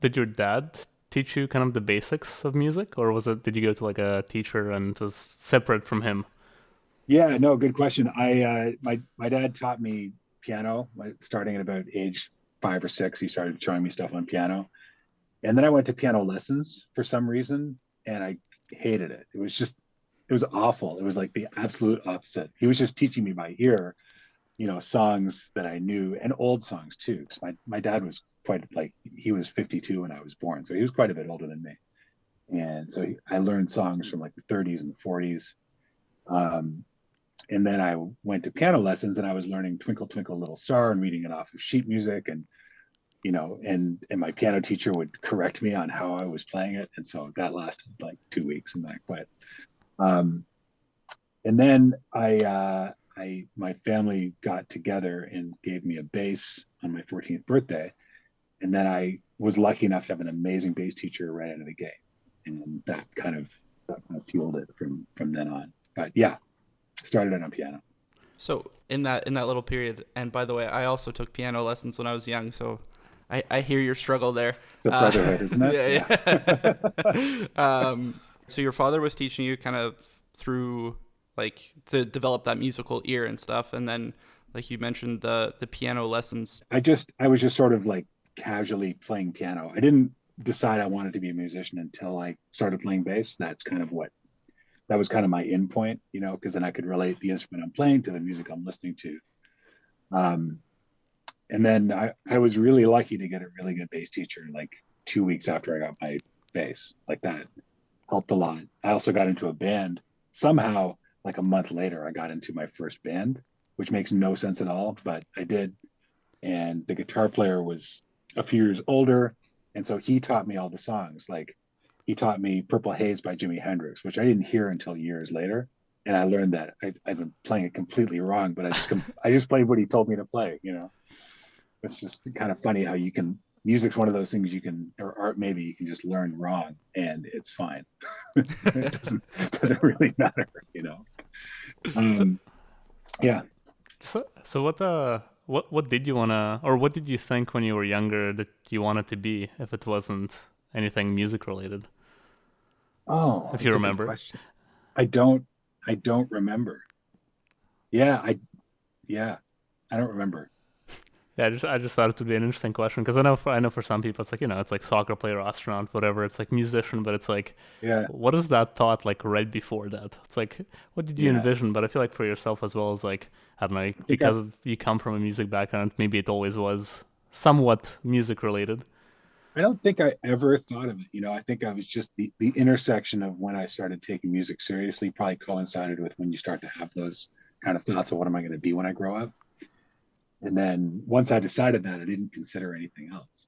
Did your dad teach you kind of the basics of music, or was it did you go to like a teacher and it was separate from him? Yeah, no, good question. My dad taught me piano, starting at about age 5 or 6. He started showing me stuff on piano, and then I went to piano lessons for some reason, and I hated it. It was awful. It was like the absolute opposite. He was just teaching me by ear, songs that I knew and old songs too. Because my dad was quite like he was 52 when I was born, so he was quite a bit older than me, and so I learned songs from like the 30s and the 40s. Um, and then I went to piano lessons and I was learning Twinkle Twinkle Little Star and reading it off of sheet music and and my piano teacher would correct me on how I was playing it, and so that lasted like 2 weeks and then I quit. Um, and then I my family got together and gave me a bass on my 14th birthday, and then I was lucky enough to have an amazing bass teacher right out of the gate, and that kind of fueled it from then on. But yeah, started it on piano. So in that little period, and by the way, I also took piano lessons when I was young, so I hear your struggle there. The brotherhood, isn't it? Yeah, Yeah. yeah. So your father was teaching you kind of through like to develop that musical ear and stuff, and then like you mentioned the piano lessons. I was just sort of like casually playing piano. I didn't decide I wanted to be a musician until I started playing bass. That was kind of my end point, because then I could relate the instrument I'm playing to the music I'm listening to. Um, and then I was really lucky to get a really good bass teacher like 2 weeks after I got my bass. Like that helped a lot. I also got into a band. Somehow, like a month later, I got into my first band, which makes no sense at all, but I did. And the guitar player was a few years older, and so he taught me all the songs. Like he taught me Purple Haze by Jimi Hendrix, which I didn't hear until years later. And I learned that I've been playing it completely wrong, but I just played what he told me to play. It's just kind of funny how you can music's one of those things you can, or art maybe you can just learn wrong and it's fine. It doesn't really matter, you know. So Um, yeah. so what did you wanna or what did you think when you were younger that you wanted to be if it wasn't anything music related? Oh, If you that's a good remember. question. I don't. I don't remember. Yeah. Yeah. I don't remember. Yeah, I just thought it would be an interesting question because I know for some people it's like it's like soccer player, astronaut, whatever. It's like musician, but it's like, Yeah. what is that thought like right before that? It's like, what did you Yeah. envision? But I feel like for yourself as well as like I don't know I think I. because you come from a music background, maybe it always was somewhat music related. I don't think I ever thought of it. I think I was just the intersection of when I started taking music seriously probably coincided with when you start to have those kind of thoughts of what am I going to be when I grow up. And then once I decided that, I didn't consider anything else.